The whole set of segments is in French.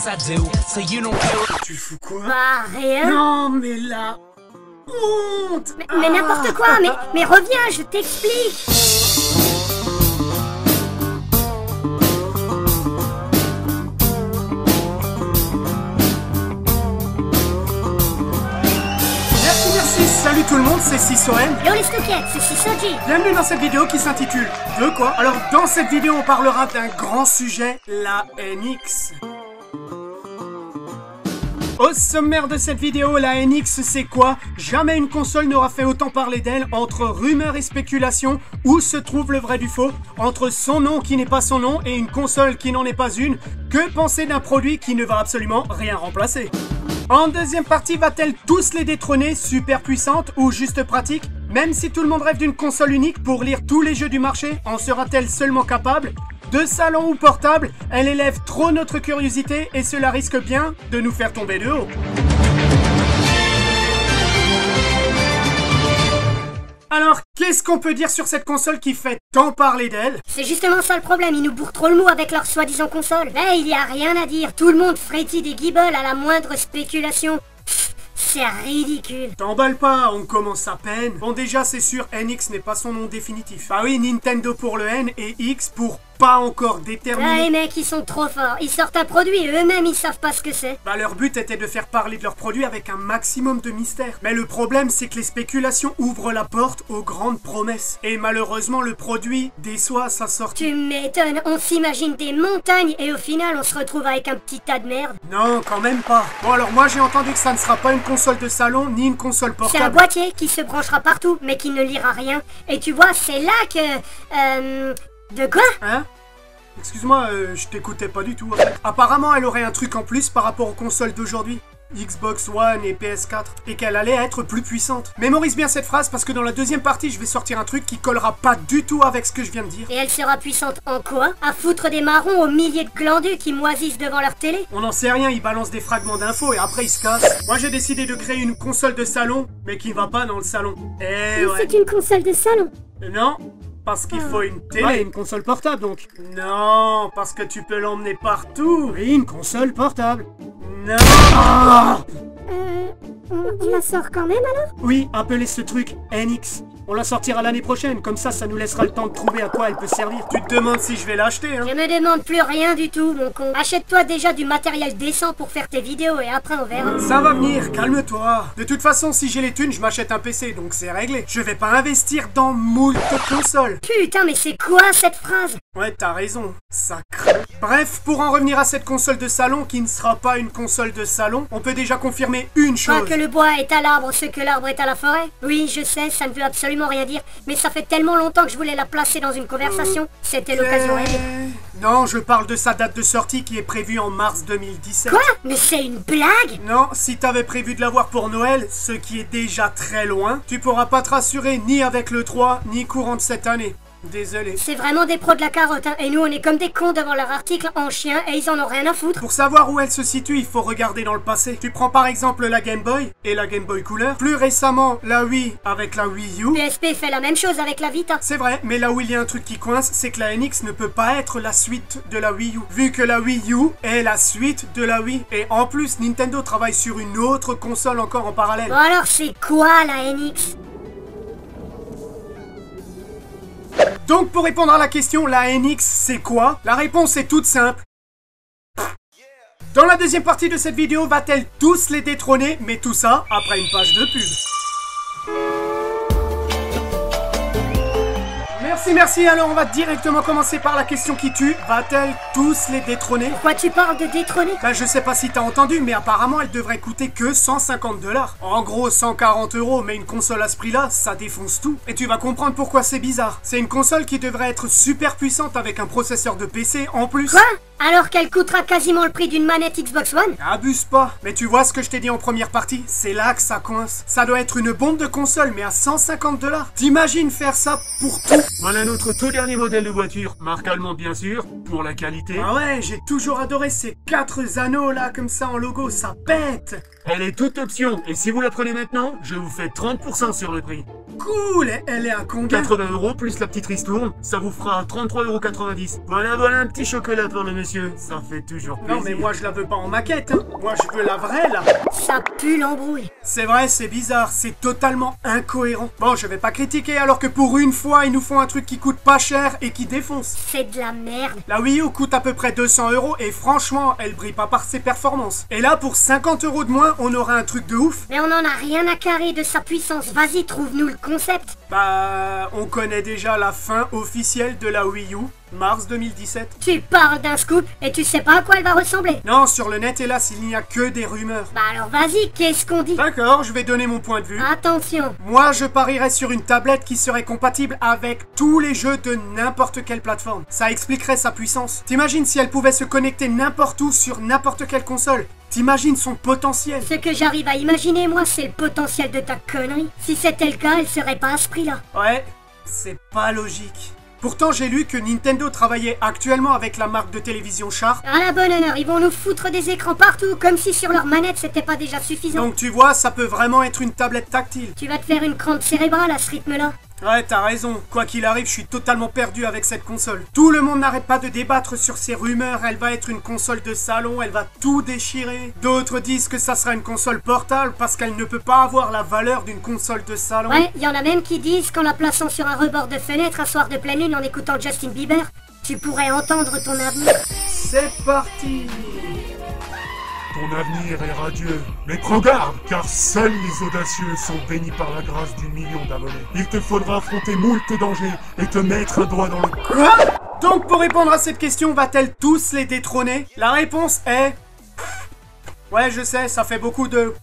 I do, so you don't care. Tu fous quoi? Bah, rien. Non, mais la honte! Mais n'importe quoi, mais reviens, je t'explique. Merci, salut tout le monde, c'est Sissoen. Yo les stouquettes, c'est Sisoji. Bienvenue dans cette vidéo qui s'intitule De quoi? Alors dans cette vidéo on parlera d'un grand sujet, la NX. Au sommaire de cette vidéo, la NX c'est quoi? Jamais une console n'aura fait autant parler d'elle. Entre rumeurs et spéculations, où se trouve le vrai du faux? Entre son nom qui n'est pas son nom et une console qui n'en est pas une, que penser d'un produit qui ne va absolument rien remplacer? En deuxième partie, va-t-elle tous les détrôner, super puissante ou juste pratique? Même si tout le monde rêve d'une console unique pour lire tous les jeux du marché, en sera-t-elle seulement capable? De salon ou portable, elle élève trop notre curiosité et cela risque bien de nous faire tomber de haut. Alors, qu'est-ce qu'on peut dire sur cette console qui fait tant parler d'elle? C'est justement ça le problème, ils nous bourrent trop le mou avec leur soi-disant console. Là, il y a rien à dire, tout le monde frétille des guibolles à la moindre spéculation. C'est ridicule. T'emballe pas, on commence à peine. Bon déjà c'est sûr, NX n'est pas son nom définitif. Bah oui, Nintendo pour le N et X pour pas encore déterminé. Ah les mecs, ils sont trop forts, ils sortent un produit et eux-mêmes ils savent pas ce que c'est. Bah leur but était de faire parler de leur produit avec un maximum de mystère. Mais le problème c'est que les spéculations ouvrent la porte aux grandes promesses. Et malheureusement le produit déçoit à sa sortie. Tu m'étonnes, on s'imagine des montagnes et au final on se retrouve avec un petit tas de merde. Non, quand même pas. Bon alors moi j'ai entendu que ça ne sera pas une console de salon ni une console portable. C'est un boîtier qui se branchera partout mais qui ne lira rien. Et tu vois, c'est là que... De quoi? Hein? Excuse-moi, je t'écoutais pas du tout. Apparemment, elle aurait un truc en plus par rapport aux consoles d'aujourd'hui. Xbox One et PS4. Et qu'elle allait être plus puissante. Mémorise bien cette phrase parce que dans la deuxième partie, je vais sortir un truc qui collera pas du tout avec ce que je viens de dire. Et elle sera puissante en quoi? À foutre des marrons aux milliers de glandus qui moisissent devant leur télé? On n'en sait rien, ils balancent des fragments d'infos et après ils se cassent. Moi j'ai décidé de créer une console de salon, mais qui va pas dans le salon. Eh ouais. C'est une console de salon. Non, parce qu'il faut une télé. Ouais, une console portable donc. Non, parce que tu peux l'emmener partout. Oui, une console portable. Non. On la sort quand même alors? Oui, appelez ce truc NX. On la sortira l'année prochaine, comme ça nous laissera le temps de trouver à quoi elle peut servir. Tu te demandes si je vais l'acheter, hein? Je me demande plus rien du tout, mon con. Achète-toi déjà du matériel décent pour faire tes vidéos et après on verra. Ça va venir, calme-toi. De toute façon, si j'ai les thunes, je m'achète un PC, donc c'est réglé. Je vais pas investir dans moult consoles. Putain, mais c'est quoi cette phrase? Ouais, t'as raison, ça craint. Bref, pour en revenir à cette console de salon qui ne sera pas une console de salon, on peut déjà confirmer une chose. Pas que le bois est à l'arbre, ce que l'arbre est à la forêt. Oui, je sais, ça ne veut absolument rien dire, mais ça fait tellement longtemps que je voulais la placer dans une conversation. C'était l'occasion rêvée. Non, je parle de sa date de sortie qui est prévue en mars 2017. Quoi? Mais c'est une blague? Non, si t'avais prévu de l'avoir pour Noël, ce qui est déjà très loin, tu pourras pas te rassurer ni avec le 3, ni courant de cette année. Désolé. C'est vraiment des pros de la carotte, hein. Et nous on est comme des cons devant leur article en chien et ils en ont rien à foutre. Pour savoir où elle se situe, il faut regarder dans le passé. Tu prends par exemple la Game Boy et la Game Boy Color. Plus récemment, la Wii avec la Wii U. PSP fait la même chose avec la Vita. C'est vrai, mais là où il y a un truc qui coince, c'est que la NX ne peut pas être la suite de la Wii U. Vu que la Wii U est la suite de la Wii. Et en plus, Nintendo travaille sur une autre console encore en parallèle. Bon alors c'est quoi la NX? Donc pour répondre à la question, la NX c'est quoi? La réponse est toute simple. Dans la deuxième partie de cette vidéo, va-t-elle tous les détrôner? Mais tout ça après une page de pub. Merci, alors on va directement commencer par la question qui tue. Va-t-elle tous les détrôner? Pourquoi tu parles de détrôner? Bah je sais pas si t'as entendu, mais apparemment elle devrait coûter que 150 $. En gros 140 €, mais une console à ce prix-là, ça défonce tout. Et tu vas comprendre pourquoi c'est bizarre. C'est une console qui devrait être super puissante avec un processeur de PC en plus. Quoi? Alors qu'elle coûtera quasiment le prix d'une manette Xbox One? Abuse pas. Mais tu vois ce que je t'ai dit en première partie? C'est là que ça coince. Ça doit être une bombe de console, mais à 150 $. T'imagines faire ça pour tout? Voilà notre tout dernier modèle de voiture, marque allemande bien sûr, pour la qualité. Ah ouais, j'ai toujours adoré ces 4 anneaux là, comme ça en logo, ça pète. Elle est toute option, et si vous la prenez maintenant, je vous fais 30% sur le prix. cool. Elle est à combien? 80 € plus la petite ristourne, ça vous fera 33,90 €. Voilà un petit chocolat pour le monsieur. Ça fait toujours plaisir. Non mais moi je la veux pas en maquette, hein. Moi je veux la vraie là. Ça pue l'embrouille. C'est vrai, c'est bizarre, c'est totalement incohérent. Bon, je vais pas critiquer alors que pour une fois, ils nous font un truc qui coûte pas cher et qui défonce. C'est de la merde. La Wii U coûte à peu près 200 € et franchement, elle brille pas par ses performances. Et là, pour 50 € de moins, on aura un truc de ouf. Mais on en a rien à carrer de sa puissance. Vas-y, trouve-nous le concept. Bah, on connaît déjà la fin officielle de la Wii U, mars 2017. Tu parles d'un scoop et tu sais pas à quoi elle va ressembler. Non, sur le net, hélas, il n'y a que des rumeurs. Bah alors vas-y, qu'est-ce qu'on dit? D'accord, je vais donner mon point de vue. Attention. Moi, je parierais sur une tablette qui serait compatible avec tous les jeux de n'importe quelle plateforme. Ça expliquerait sa puissance. T'imagines si elle pouvait se connecter n'importe où sur n'importe quelle console? T'imagines son potentiel? Ce que j'arrive à imaginer, moi, c'est le potentiel de ta connerie. Si c'était le cas, elle serait pas à ce prix-là. Ouais, c'est pas logique. Pourtant, j'ai lu que Nintendo travaillait actuellement avec la marque de télévision Sharp. À la bonne honneur, ils vont nous foutre des écrans partout, comme si sur leur manette c'était pas déjà suffisant. Donc tu vois, ça peut vraiment être une tablette tactile. Tu vas te faire une crampe cérébrale à ce rythme-là. Ouais, t'as raison. Quoi qu'il arrive, je suis totalement perdu avec cette console. Tout le monde n'arrête pas de débattre sur ces rumeurs. Elle va être une console de salon, elle va tout déchirer. D'autres disent que ça sera une console portable parce qu'elle ne peut pas avoir la valeur d'une console de salon. Ouais, y en a même qui disent qu'en la plaçant sur un rebord de fenêtre un soir de pleine lune en écoutant Justin Bieber, tu pourrais entendre ton avenir. C'est parti. Ton avenir est radieux. Mais prends garde, car seuls les audacieux sont bénis par la grâce du million d'abonnés. Il te faudra affronter moult dangers et te mettre un doigt dans le... Quoi? Donc pour répondre à cette question, va-t-elle tous les détrôner? La réponse est... Ouais, je sais, ça fait beaucoup de...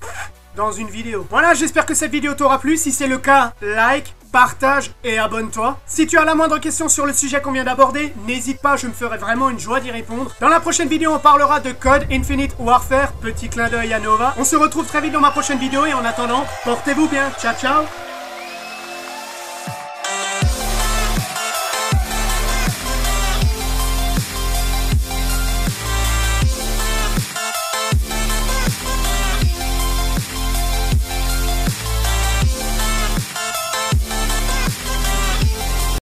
dans une vidéo. Voilà, j'espère que cette vidéo t'aura plu. Si c'est le cas, like, partage et abonne-toi. Si tu as la moindre question sur le sujet qu'on vient d'aborder, n'hésite pas, je me ferai vraiment une joie d'y répondre. Dans la prochaine vidéo, on parlera de Code Infinite Warfare. Petit clin d'œil à Nova. On se retrouve très vite dans ma prochaine vidéo et en attendant, portez-vous bien. Ciao, ciao.